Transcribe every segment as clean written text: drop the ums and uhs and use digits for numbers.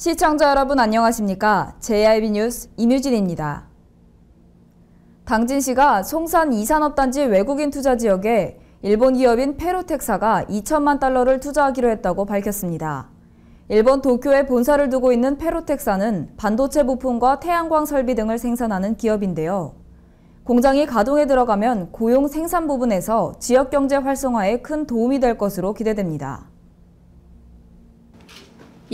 시청자 여러분 안녕하십니까? JIB 뉴스 임유진입니다. 당진시가 송산 이산업단지 외국인 투자 지역에 일본 기업인 페로텍사가 2천만 달러를 투자하기로 했다고 밝혔습니다. 일본 도쿄에 본사를 두고 있는 페로텍사는 반도체 부품과 태양광 설비 등을 생산하는 기업인데요. 공장이 가동에 들어가면 고용 생산 부분에서 지역경제 활성화에 큰 도움이 될 것으로 기대됩니다.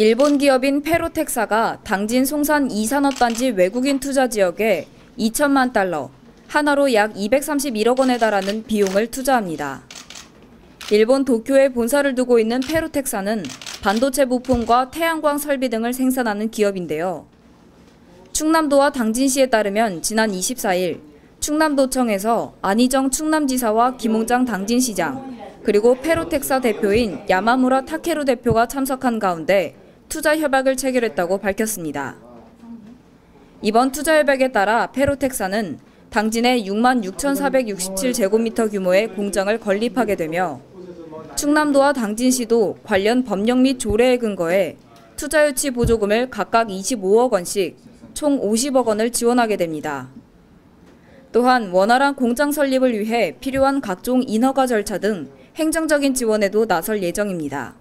일본 기업인 페로텍사가 당진 송산 이산업단지 외국인 투자 지역에 2천만 달러, 하나로 약 231억 원에 달하는 비용을 투자합니다. 일본 도쿄에 본사를 두고 있는 페로텍사는 반도체 부품과 태양광 설비 등을 생산하는 기업인데요. 충남도와 당진시에 따르면 지난 24일 충남도청에서 안희정 충남지사와 김홍장 당진시장, 그리고 페로텍사 대표인 야마무라 타케루 대표가 참석한 가운데 투자 협약을 체결했다고 밝혔습니다. 이번 투자 협약에 따라 페로텍사는 당진에 66,467제곱미터 규모의 공장을 건립하게 되며 충남도와 당진시도 관련 법령 및 조례에 근거해 투자 유치 보조금을 각각 25억 원씩 총 50억 원을 지원하게 됩니다. 또한 원활한 공장 설립을 위해 필요한 각종 인허가 절차 등 행정적인 지원에도 나설 예정입니다.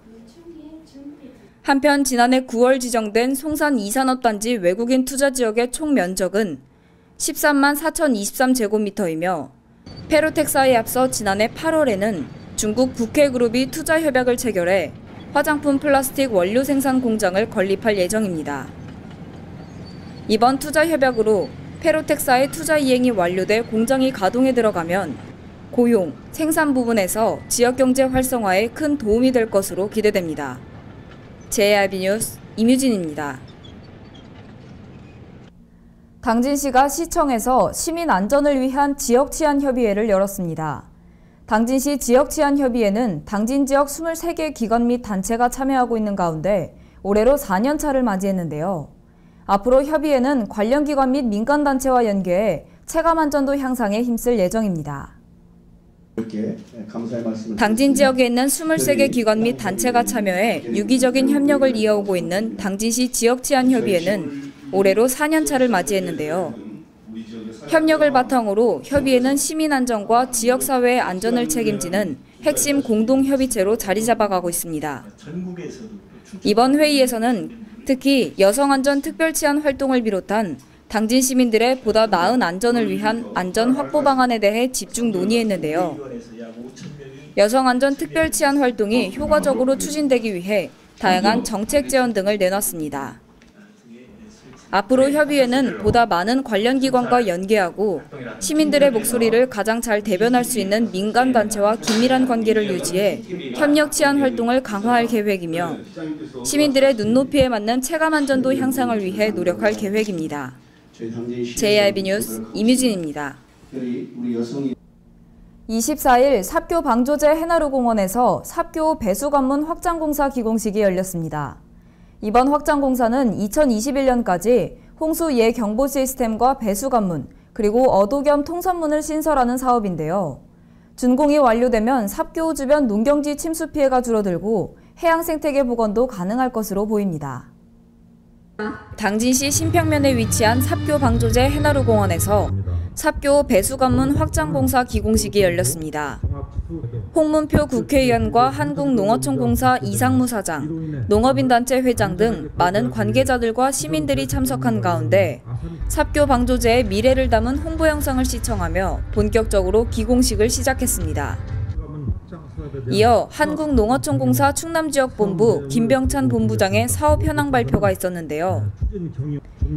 한편 지난해 9월 지정된 송산 이산업단지 외국인 투자 지역의 총 면적은 13만 4,023제곱미터이며 페로텍사에 앞서 지난해 8월에는 중국 북해그룹이 투자 협약을 체결해 화장품 플라스틱 원료 생산 공장을 건립할 예정입니다. 이번 투자 협약으로 페로텍사의 투자 이행이 완료돼 공장이 가동에 들어가면 고용, 생산 부분에서 지역경제 활성화에 큰 도움이 될 것으로 기대됩니다. JIB 뉴스 임유진입니다. 당진시가 시청에서 시민 안전을 위한 지역치안협의회를 열었습니다. 당진시 지역치안협의회는 당진 지역 23개 기관 및 단체가 참여하고 있는 가운데 올해로 4년 차를 맞이했는데요. 앞으로 협의회는 관련 기관 및 민간단체와 연계해 체감안전도 향상에 힘쓸 예정입니다. 당진 지역에 있는 23개 기관 및 단체가 참여해 유기적인 협력을 이어오고 있는 당진시 지역치안협의회는 올해로 4년 차를 맞이했는데요. 협력을 바탕으로 협의회는 시민안전과 지역사회의 안전을 책임지는 핵심 공동협의체로 자리 잡아가고 있습니다. 이번 회의에서는 특히 여성안전 특별치안 활동을 비롯한 당진 시민들의 보다 나은 안전을 위한 안전 확보 방안에 대해 집중 논의했는데요. 여성안전 특별치안 활동이 효과적으로 추진되기 위해 다양한 정책 제안 등을 내놨습니다. 앞으로 협의회는 보다 많은 관련 기관과 연계하고 시민들의 목소리를 가장 잘 대변할 수 있는 민간단체와 긴밀한 관계를 유지해 협력 치안 활동을 강화할 계획이며 시민들의 눈높이에 맞는 체감안전도 향상을 위해 노력할 계획입니다. JIB 뉴스 임유진입니다. 24일 삽교 방조제 해나루공원에서 삽교 배수관문 확장공사 기공식이 열렸습니다. 이번 확장공사는 2021년까지 홍수 예경보 시스템과 배수관문, 그리고 어도 겸 통선문을 신설하는 사업인데요. 준공이 완료되면 삽교 주변 농경지 침수 피해가 줄어들고 해양 생태계 복원도 가능할 것으로 보입니다. 당진시 신평면에 위치한 삽교 방조제 해나루공원에서 삽교 배수관문 확장공사 기공식이 열렸습니다. 홍문표 국회의원과 한국농어촌공사 이상무 사장, 농업인단체 회장 등 많은 관계자들과 시민들이 참석한 가운데 삽교 방조제의 미래를 담은 홍보 영상을 시청하며 본격적으로 기공식을 시작했습니다. 이어 한국농어촌공사 충남지역본부 김병찬 본부장의 사업 현황 발표가 있었는데요.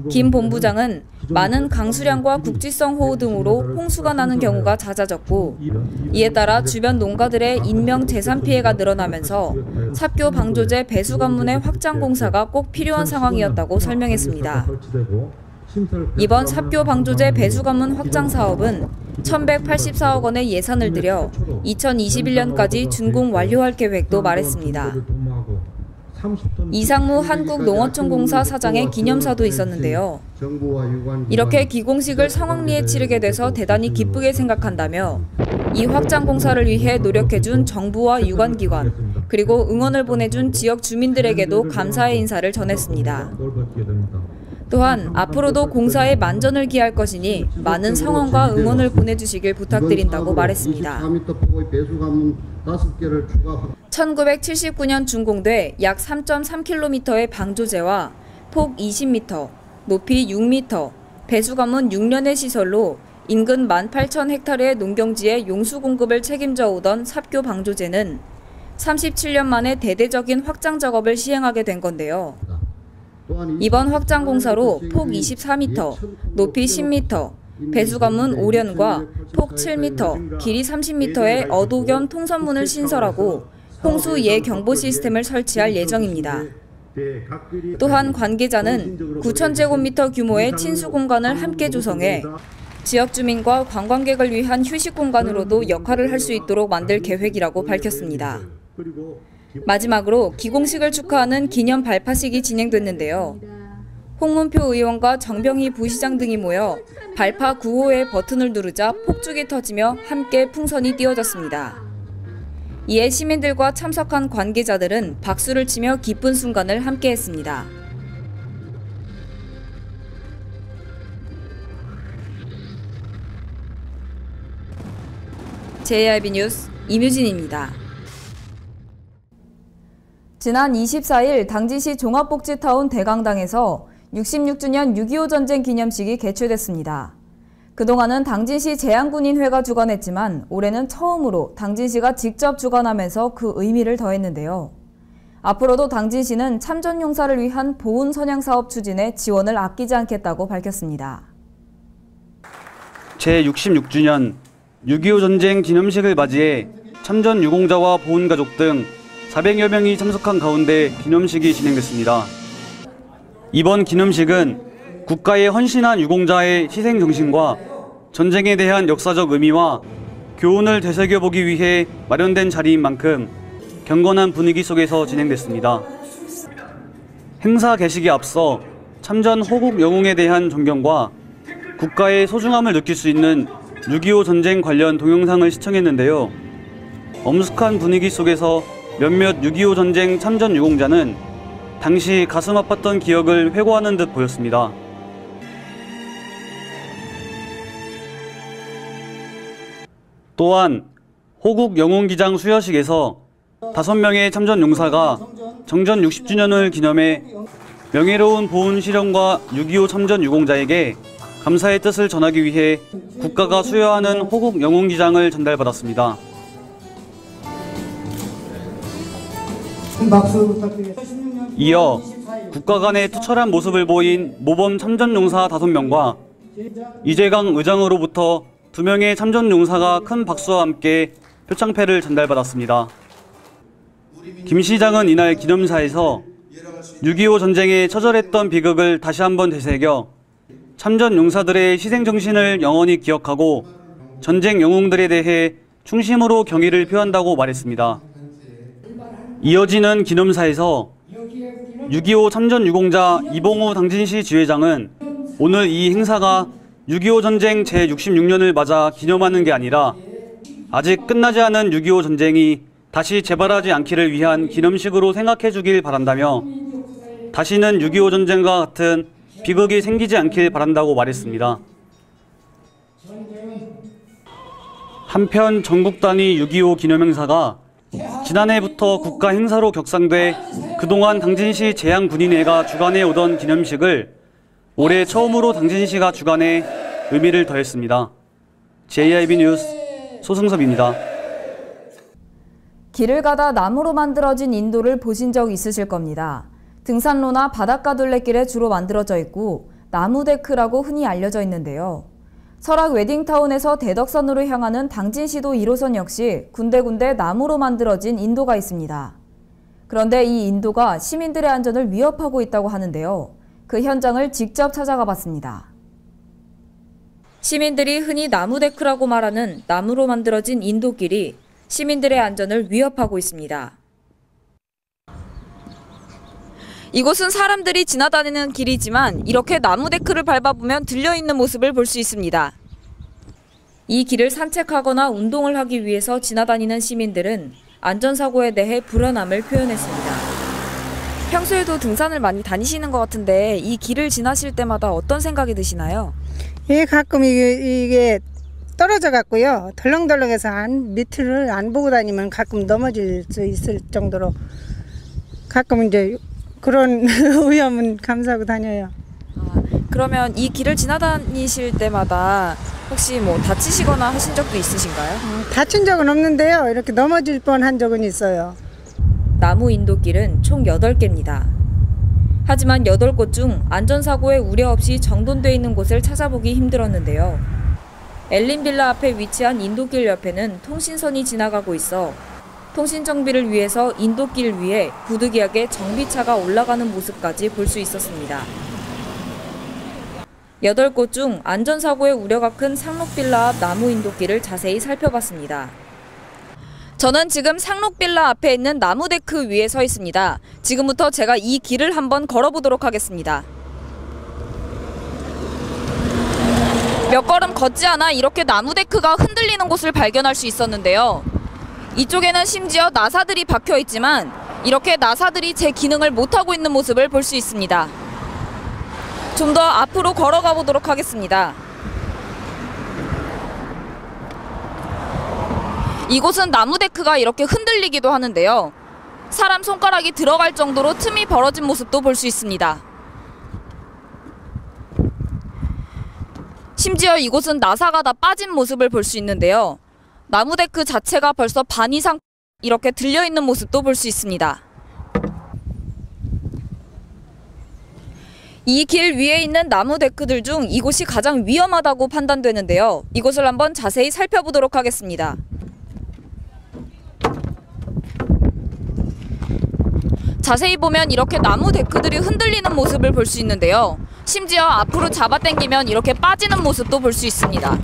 김 본부장은 많은 강수량과 국지성 호우 등으로 홍수가 나는 경우가 잦아졌고 이에 따라 주변 농가들의 인명 재산 피해가 늘어나면서 삽교 방조제 배수관문의 확장 공사가 꼭 필요한 상황이었다고 설명했습니다. 이번 삽교 방조제 배수관문 확장 사업은 1,184억 원의 예산을 들여 2021년까지 준공 완료할 계획도 말했습니다. 이상무 한국농어촌공사 사장의 기념사도 있었는데요. 이렇게 기공식을 성황리에 치르게 돼서 대단히 기쁘게 생각한다며 이 확장 공사를 위해 노력해준 정부와 유관기관, 그리고 응원을 보내준 지역 주민들에게도 감사의 인사를 전했습니다. 또한 앞으로도 공사에 만전을 기할 것이니 많은 성원과 응원을 보내주시길 부탁드린다고 말했습니다. 1979년 준공돼 약 3.3km의 방조제와 폭 20m, 높이 6m, 배수관문 6년의 시설로 인근 18,000헥타르의 농경지의 용수 공급을 책임져 오던 삽교 방조제는 37년 만에 대대적인 확장 작업을 시행하게 된 건데요. 이번 확장 공사로 폭 24m, 높이 10m, 배수관문 5련과 폭 7m, 길이 30m의 어도 겸 통선문을 신설하고 홍수 예 경보 시스템을 설치할 예정입니다. 또한 관계자는 9,000제곱미터 규모의 친수 공간을 함께 조성해 지역 주민과 관광객을 위한 휴식 공간으로도 역할을 할 수 있도록 만들 계획이라고 밝혔습니다. 마지막으로 기공식을 축하하는 기념 발파식이 진행됐는데요. 홍문표 의원과 정병희 부시장 등이 모여 발파 9호의 버튼을 누르자 폭죽이 터지며 함께 풍선이 띄워졌습니다. 이에 시민들과 참석한 관계자들은 박수를 치며 기쁜 순간을 함께했습니다. JRB 뉴스 임유진입니다. 지난 24일 당진시 종합복지타운 대강당에서 66주년 6.25 전쟁 기념식이 개최됐습니다. 그동안은 당진시 제양군인회가 주관했지만 올해는 처음으로 당진시가 직접 주관하면서 그 의미를 더했는데요. 앞으로도 당진시는 참전용사를 위한 보훈 선양 사업 추진에 지원을 아끼지 않겠다고 밝혔습니다. 제66주년 6.25 전쟁 기념식을 맞이해 참전 유공자와 보훈가족 등 400여 명이 참석한 가운데 기념식이 진행됐습니다. 이번 기념식은 국가에 헌신한 유공자의 희생 정신과 전쟁에 대한 역사적 의미와 교훈을 되새겨보기 위해 마련된 자리인 만큼 경건한 분위기 속에서 진행됐습니다. 행사 개식에 앞서 참전 호국 영웅에 대한 존경과 국가의 소중함을 느낄 수 있는 6.25 전쟁 관련 동영상을 시청했는데요. 엄숙한 분위기 속에서 몇몇 6.25 전쟁 참전 유공자는 당시 가슴 아팠던 기억을 회고하는 듯 보였습니다. 또한 호국 영웅기장 수여식에서 5명의 참전 용사가 정전 60주년을 기념해 명예로운 보훈 실현과 6.25 참전 유공자에게 감사의 뜻을 전하기 위해 국가가 수여하는 호국 영웅기장을 전달받았습니다. 이어 국가 간의 투철한 모습을 보인 모범 참전용사 5명과 이재강 의장으로부터 2명의 참전용사가 큰 박수와 함께 표창패를 전달받았습니다. 김 시장은 이날 기념사에서 6.25 전쟁에 처절했던 비극을 다시 한번 되새겨 참전 용사들의 희생정신을 영원히 기억하고 전쟁 영웅들에 대해 충심으로 경의를 표한다고 말했습니다. 이어지는 기념사에서 6.25 참전 유공자 이봉우 당진시 지회장은 오늘 이 행사가 6.25 전쟁 제66년을 맞아 기념하는 게 아니라 아직 끝나지 않은 6.25 전쟁이 다시 재발하지 않기를 위한 기념식으로 생각해 주길 바란다며 다시는 6.25 전쟁과 같은 비극이 생기지 않길 바란다고 말했습니다. 한편 전국 단위 6.25 기념행사가 지난해부터 국가 행사로 격상돼 그동안 당진시 제양군인회가 주관해 오던 기념식을 올해 처음으로 당진시가 주관해 의미를 더했습니다. JRB 뉴스 소승섭입니다. 길을 가다 나무로 만들어진 인도를 보신 적 있으실 겁니다. 등산로나 바닷가 둘레길에 주로 만들어져 있고 나무데크라고 흔히 알려져 있는데요. 설악 웨딩타운에서 대덕선으로 향하는 당진시도 1호선 역시 군데군데 나무로 만들어진 인도가 있습니다. 그런데 이 인도가 시민들의 안전을 위협하고 있다고 하는데요. 그 현장을 직접 찾아가 봤습니다. 시민들이 흔히 나무데크라고 말하는 나무로 만들어진 인도길이 시민들의 안전을 위협하고 있습니다. 이곳은 사람들이 지나다니는 길이지만 이렇게 나무데크를 밟아보면 들려있는 모습을 볼 수 있습니다. 이 길을 산책하거나 운동을 하기 위해서 지나다니는 시민들은 안전사고에 대해 불안함을 표현했습니다. 평소에도 등산을 많이 다니시는 것 같은데 이 길을 지나실 때마다 어떤 생각이 드시나요? 예, 가끔 이게 떨어져 갖고요. 덜렁덜렁해서 밑을 안 보고 다니면 가끔 넘어질 수 있을 정도로 가끔 이제 그런 위험은 감수하고 다녀요. 그러면 이 길을 지나다니실 때마다 혹시 뭐 다치시거나 하신 적도 있으신가요? 다친 적은 없는데요. 이렇게 넘어질 뻔한 적은 있어요. 나무 인도길은 총 8개입니다. 하지만 8곳 중 안전사고에 우려 없이 정돈돼 있는 곳을 찾아보기 힘들었는데요. 엘린빌라 앞에 위치한 인도길 옆에는 통신선이 지나가고 있어 통신 정비를 위해서 인도길 위에 부득이하게 정비차가 올라가는 모습까지 볼 수 있었습니다. 8곳 중 안전사고의 우려가 큰 상록빌라 앞 나무 인도길을 자세히 살펴봤습니다. 저는 지금 상록빌라 앞에 있는 나무 데크 위에 서 있습니다. 지금부터 제가 이 길을 한번 걸어보도록 하겠습니다. 몇 걸음 걷지 않아 이렇게 나무 데크가 흔들리는 곳을 발견할 수 있었는데요. 이쪽에는 심지어 나사들이 박혀 있지만 이렇게 나사들이 제 기능을 못하고 있는 모습을 볼 수 있습니다. 좀 더 앞으로 걸어가 보도록 하겠습니다. 이곳은 나무 데크가 이렇게 흔들리기도 하는데요. 사람 손가락이 들어갈 정도로 틈이 벌어진 모습도 볼 수 있습니다. 심지어 이곳은 나사가 다 빠진 모습을 볼 수 있는데요. 나무 데크 자체가 벌써 반 이상 이렇게 들려있는 모습도 볼 수 있습니다. 이 길 위에 있는 나무 데크들 중 이곳이 가장 위험하다고 판단되는데요. 이곳을 한번 자세히 살펴보도록 하겠습니다. 자세히 보면 이렇게 나무 데크들이 흔들리는 모습을 볼 수 있는데요. 심지어 앞으로 잡아당기면 이렇게 빠지는 모습도 볼 수 있습니다.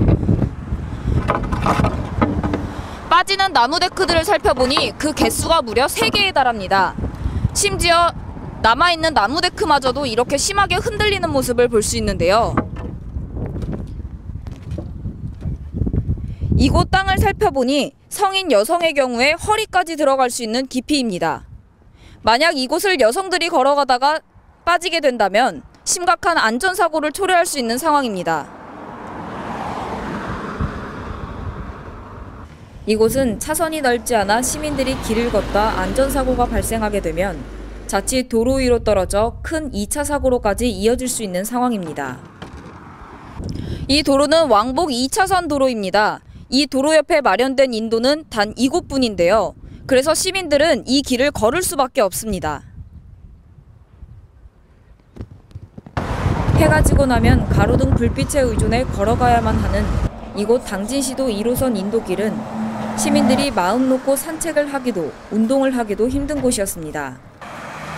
빠지는 나무 데크들을 살펴보니 그 개수가 무려 3개에 달합니다. 심지어 남아있는 나무 데크마저도 이렇게 심하게 흔들리는 모습을 볼 수 있는데요. 이곳 땅을 살펴보니 성인 여성의 경우에 허리까지 들어갈 수 있는 깊이입니다. 만약 이곳을 여성들이 걸어가다가 빠지게 된다면 심각한 안전사고를 초래할 수 있는 상황입니다. 이곳은 차선이 넓지 않아 시민들이 길을 걷다 안전사고가 발생하게 되면 자칫 도로 위로 떨어져 큰 2차 사고로까지 이어질 수 있는 상황입니다. 이 도로는 왕복 2차선 도로입니다. 이 도로 옆에 마련된 인도는 단 이곳뿐인데요. 그래서 시민들은 이 길을 걸을 수밖에 없습니다. 해가 지고 나면 가로등 불빛에 의존해 걸어가야만 하는 이곳 당진시도 1호선 인도길은 시민들이 마음 놓고 산책을 하기도 운동을 하기도 힘든 곳이었습니다.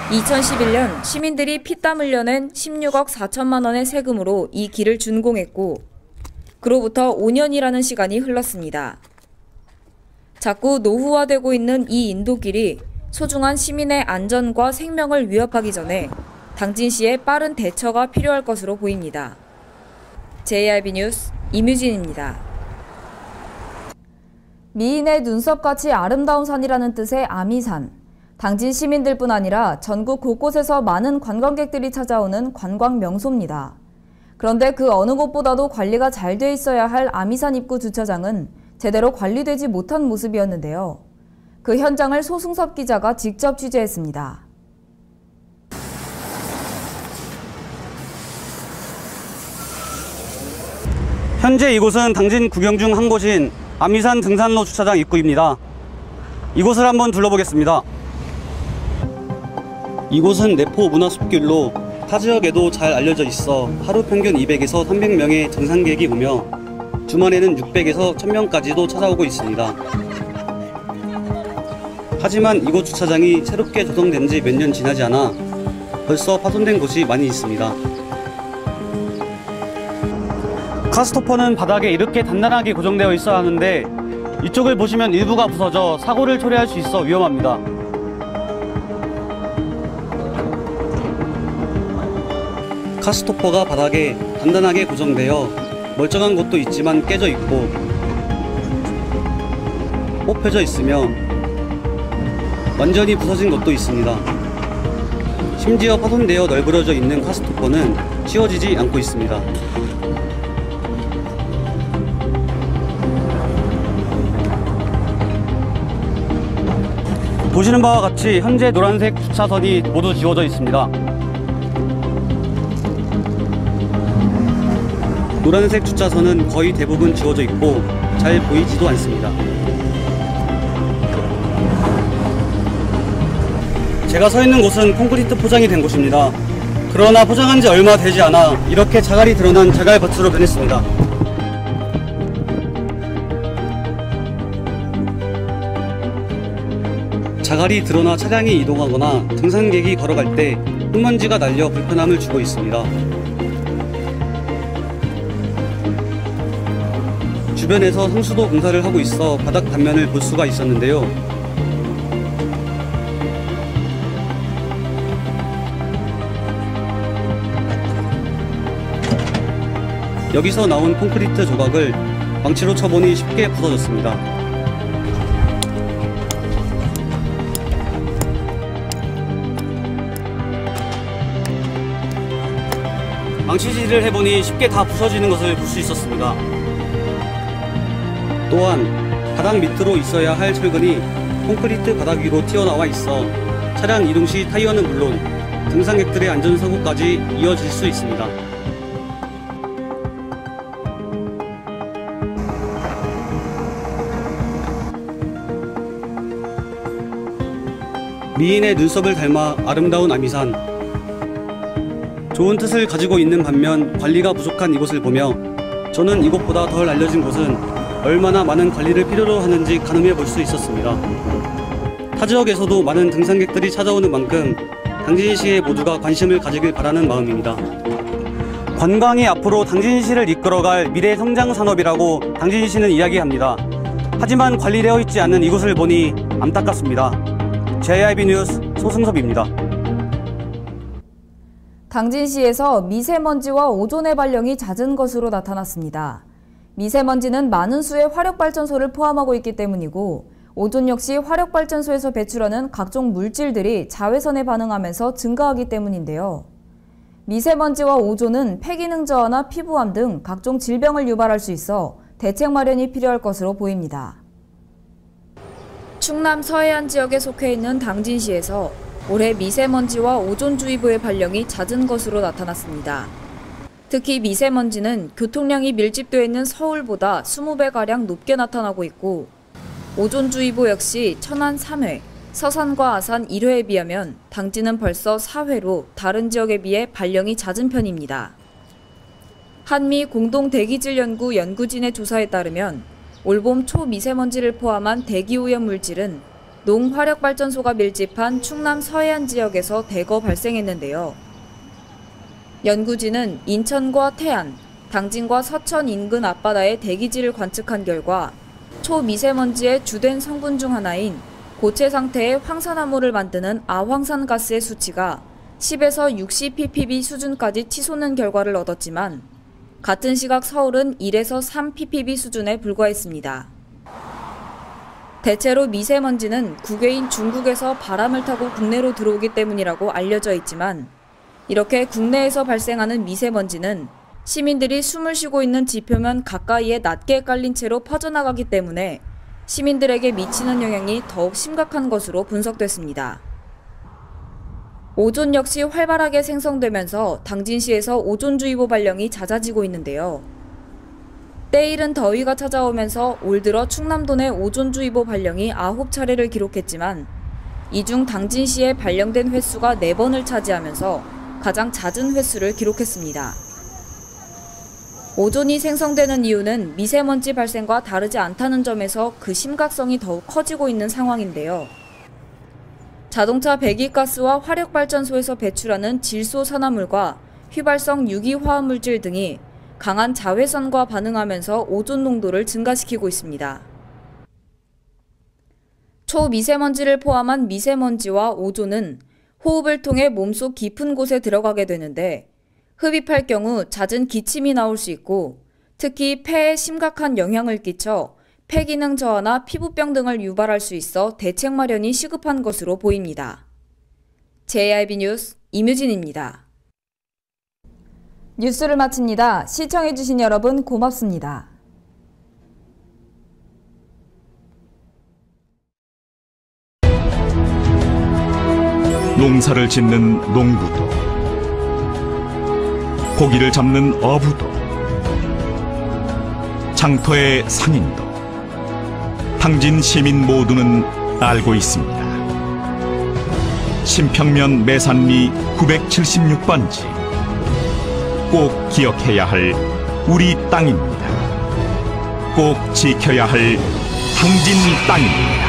2011년 시민들이 피땀 흘려낸 16억 4천만 원의 세금으로 이 길을 준공했고 그로부터 5년이라는 시간이 흘렀습니다. 자꾸 노후화되고 있는 이 인도길이 소중한 시민의 안전과 생명을 위협하기 전에 당진시의 빠른 대처가 필요할 것으로 보입니다. JRB 뉴스 임유진입니다. 미인의 눈썹같이 아름다운 산이라는 뜻의 아미산. 당진 시민들뿐 아니라 전국 곳곳에서 많은 관광객들이 찾아오는 관광 명소입니다. 그런데 그 어느 곳보다도 관리가 잘 돼 있어야 할 아미산 입구 주차장은 제대로 관리되지 못한 모습이었는데요. 그 현장을 소승섭 기자가 직접 취재했습니다. 현재 이곳은 당진 구경 중 한 곳인 아미산 등산로 주차장 입구입니다. 이곳을 한번 둘러보겠습니다. 이곳은 내포 문화숲길로 타 지역에도 잘 알려져 있어 하루 평균 200에서 300명의 등산객이 오며 주말에는 600에서 1000명까지도 찾아오고 있습니다. 하지만 이곳 주차장이 새롭게 조성된 지 몇 년 지나지 않아 벌써 파손된 곳이 많이 있습니다. 카스토퍼는 바닥에 이렇게 단단하게 고정되어 있어야 하는데 이쪽을 보시면 일부가 부서져 사고를 초래할 수 있어 위험합니다. 카스토퍼가 바닥에 단단하게 고정되어 멀쩡한 곳도 있지만 깨져 있고 뽑혀져 있으며 완전히 부서진 것도 있습니다. 심지어 파손되어 널브러져 있는 카스토퍼는 씌워지지 않고 있습니다. 보시는 바와 같이 현재 노란색 주차선이 모두 지워져 있습니다. 노란색 주차선은 거의 대부분 지워져 있고 잘 보이지도 않습니다. 제가 서 있는 곳은 콘크리트 포장이 된 곳입니다. 그러나 포장한 지 얼마 되지 않아 이렇게 자갈이 드러난 자갈밭으로 변했습니다. 자갈이 드러나 차량이 이동하거나 등산객이 걸어갈 때 흙먼지가 날려 불편함을 주고 있습니다. 주변에서 상수도 공사를 하고 있어 바닥 단면을 볼 수가 있었는데요. 여기서 나온 콘크리트 조각을 망치로 쳐보니 쉽게 부서졌습니다. 망치질을 해보니 쉽게 다 부서지는 것을 볼 수 있었습니다. 또한 바닥 밑으로 있어야 할 철근이 콘크리트 바닥 위로 튀어나와 있어 차량 이동 시 타이어는 물론 등산객들의 안전사고까지 이어질 수 있습니다. 미인의 눈썹을 닮아 아름다운 아미산. 좋은 뜻을 가지고 있는 반면 관리가 부족한 이곳을 보며 저는 이곳보다 덜 알려진 곳은 얼마나 많은 관리를 필요로 하는지 가늠해 볼 수 있었습니다. 타 지역에서도 많은 등산객들이 찾아오는 만큼 당진시의 모두가 관심을 가지길 바라는 마음입니다. 관광이 앞으로 당진시를 이끌어갈 미래 성장 산업이라고 당진시는 이야기합니다. 하지만 관리되어 있지 않는 이곳을 보니 안타깝습니다. JIB 뉴스 소승섭입니다. 당진시에서 미세먼지와 오존의 발령이 잦은 것으로 나타났습니다. 미세먼지는 많은 수의 화력발전소를 포함하고 있기 때문이고 오존 역시 화력발전소에서 배출하는 각종 물질들이 자외선에 반응하면서 증가하기 때문인데요. 미세먼지와 오존은 폐기능 저하나 피부암 등 각종 질병을 유발할 수 있어 대책 마련이 필요할 것으로 보입니다. 충남 서해안 지역에 속해 있는 당진시에서 올해 미세먼지와 오존주의보의 발령이 잦은 것으로 나타났습니다. 특히 미세먼지는 교통량이 밀집되어 있는 서울보다 20배가량 높게 나타나고 있고 오존주의보 역시 천안 3회, 서산과 아산 1회에 비하면 당진은 벌써 4회로 다른 지역에 비해 발령이 잦은 편입니다. 한미 공동대기질연구 연구진의 조사에 따르면 올봄 초미세먼지를 포함한 대기오염 물질은 농화력발전소가 밀집한 충남 서해안 지역에서 대거 발생했는데요. 연구진은 인천과 태안, 당진과 서천 인근 앞바다의 대기질을 관측한 결과 초미세먼지의 주된 성분 중 하나인 고체 상태의 황산화물을 만드는 아황산가스의 수치가 10에서 60ppb 수준까지 치솟는 결과를 얻었지만 같은 시각 서울은 1에서 3ppb 수준에 불과했습니다. 대체로 미세먼지는 국외인 중국에서 바람을 타고 국내로 들어오기 때문이라고 알려져 있지만 이렇게 국내에서 발생하는 미세먼지는 시민들이 숨을 쉬고 있는 지표면 가까이에 낮게 깔린 채로 퍼져나가기 때문에 시민들에게 미치는 영향이 더욱 심각한 것으로 분석됐습니다. 오존 역시 활발하게 생성되면서 당진시에서 오존주의보 발령이 잦아지고 있는데요. 때이른 더위가 찾아오면서 올 들어 충남도 내 오존주의보 발령이 9차례를 기록했지만 이 중 당진시에 발령된 횟수가 4번을 차지하면서 가장 잦은 횟수를 기록했습니다. 오존이 생성되는 이유는 미세먼지 발생과 다르지 않다는 점에서 그 심각성이 더욱 커지고 있는 상황인데요. 자동차 배기가스와 화력발전소에서 배출하는 질소산화물과 휘발성 유기화합물질 등이 강한 자외선과 반응하면서 오존 농도를 증가시키고 있습니다. 초미세먼지를 포함한 미세먼지와 오존은 호흡을 통해 몸속 깊은 곳에 들어가게 되는데 흡입할 경우 잦은 기침이 나올 수 있고 특히 폐에 심각한 영향을 끼쳐 폐기능 저하나 피부병 등을 유발할 수 있어 대책 마련이 시급한 것으로 보입니다. JIB 뉴스 임유진입니다. 뉴스를 마칩니다. 시청해주신 여러분 고맙습니다. 농사를 짓는 농부도, 고기를 잡는 어부도, 장터의 상인도, 당진 시민 모두는 알고 있습니다. 신평면 매산리 976번지, 꼭 기억해야 할 우리 땅입니다. 꼭 지켜야 할 당진 땅입니다.